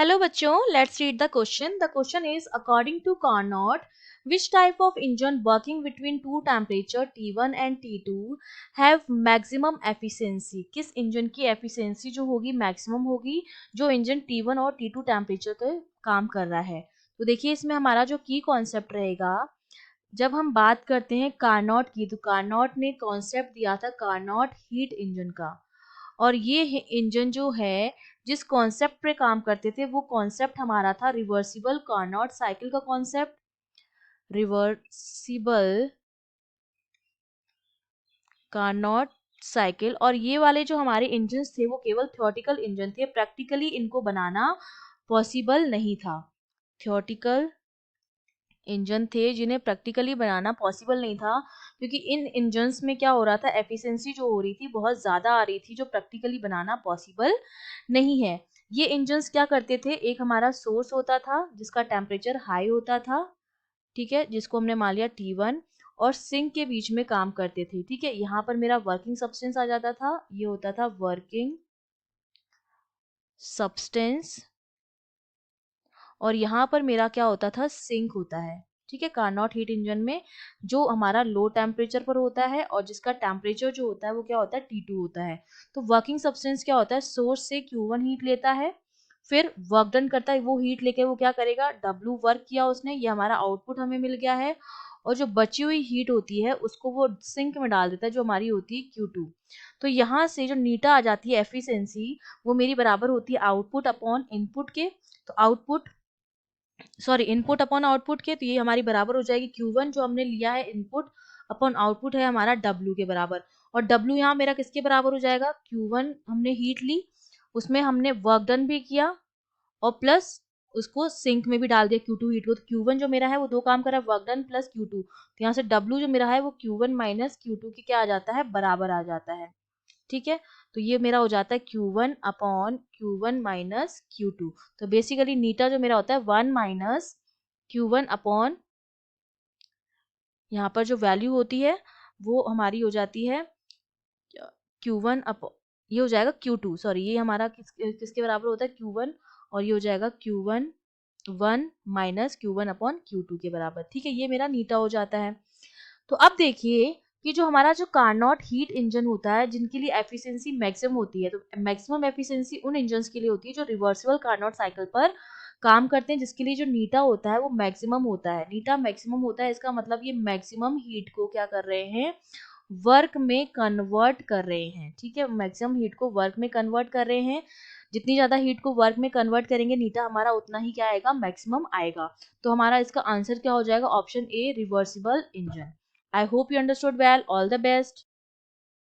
Hello बच्चों, let's read the question. The question is according to Carnot, which type of engine working between two temperature T1 and T2 have maximum efficiency? किस engine की efficiency जो होगी maximum होगी जो engine T1 और T2 temperature पे काम कर रहा है। तो देखिए इसमें हमारा जो की कॉन्सेप्ट रहेगा, जब हम बात करते हैं कार्नोट की, तो कार्नोट ने कॉन्सेप्ट दिया था कार्नोट हीट इंजन का। और ये इंजन जो है जिस कॉन्सेप्ट पे काम करते थे वो कॉन्सेप्ट हमारा था रिवर्सिबल कार्नोट साइकिल का कॉन्सेप्ट, रिवर्सिबल कार्नोट साइकिल। और ये वाले जो हमारे इंजन थे वो केवल थ्योरेटिकल इंजन थे, प्रैक्टिकली इनको बनाना पॉसिबल नहीं था। थ्योरेटिकल इंजन थे जिन्हें प्रैक्टिकली बनाना पॉसिबल नहीं था, क्योंकि इन इंजन्स में क्या हो रहा था, एफिशिएंसी जो हो रही थी बहुत ज़्यादा आ रही थी जो प्रैक्टिकली बनाना पॉसिबल नहीं है। ये इंजन्स क्या करते थे, एक हमारा सोर्स होता था जिसका टेम्परेचर हाई होता था, ठीक है, जिसको हमने मान लिया T1, और सिंक के बीच में काम करते थे। ठीक है, यहाँ पर मेरा वर्किंग सब्सटेंस आ जाता था, ये होता था वर्किंग सब्सटेंस, और यहाँ पर मेरा क्या होता था, सिंक होता है। ठीक है, कार्नोट हीट इंजन में जो हमारा लो टेम्परेचर पर होता है और जिसका टेम्परेचर जो होता है वो क्या होता है, T2 होता है। तो वर्किंग सब्सटेंस क्या होता है, सोर्स से Q1 हीट लेता है, फिर वर्क डन करता है, वो हीट लेके वो क्या करेगा, W वर्क किया उसने, ये हमारा आउटपुट हमें मिल गया है, और जो बची हुई हीट होती है उसको वो सिंक में डाल देता है जो हमारी होती है Q2। तो यहाँ से जो नीटा आ जाती है एफिशिएंसी, वो मेरी बराबर होती है आउटपुट अपॉन इनपुट के। तो आउटपुट इनपुट अपॉन आउटपुट के, तो ये हमारी बराबर हो जाएगी Q1 जो हमने लिया है इनपुट अपॉन आउटपुट है हमारा W के बराबर। और W यहाँ मेरा किसके बराबर हो जाएगा, Q1 हमने हीट ली, उसमें हमने वर्क डन भी किया और प्लस उसको सिंक में भी डाल दिया Q2 हीट को। तो Q1 जो मेरा है वो दो काम कर रहा है, वर्क डन प्लस Q2। तो यहाँ से W जो मेरा है वो Q1 माइनस Q2 के क्या आ जाता है, बराबर आ जाता है। ठीक है, तो ये मेरा हो जाता है Q1 upon Q1 minus Q2। तो बेसिकली नीटा जो मेरा होता है 1 माइनस Q1 अपॉन, यहाँ पर जो वैल्यू होती है वो हमारी हो जाती है Q1 अपॉन, ये हो जाएगा Q2, सॉरी ये हमारा किसके बराबर होता है, Q1, और ये हो जाएगा Q1 1 minus Q1 upon Q2 के बराबर। ठीक है, ये मेरा नीटा हो जाता है। तो अब देखिए कि जो हमारा जो कार्नोट हीट इंजन होता है जिनके लिए एफिशिएंसी मैक्सिमम होती है, तो मैक्सिमम एफिशिएंसी उन इंजन्स के लिए होती है जो रिवर्सिबल कार्नोट साइकिल पर काम करते हैं, जिसके लिए जो नीटा होता है वो मैक्सिमम होता है। नीटा मैक्सिमम होता है, इसका मतलब ये मैक्सिमम हीट को क्या कर रहे हैं, वर्क में कन्वर्ट कर रहे हैं। ठीक है, मैक्सिमम हीट को वर्क में कन्वर्ट कर रहे हैं, जितनी ज्यादा हीट को वर्क में कन्वर्ट करेंगे नीटा हमारा उतना ही क्या आएगा, मैक्सिमम आएगा। तो हमारा इसका आंसर क्या हो जाएगा, option A, reversible engine. I hope you understood well. All the best.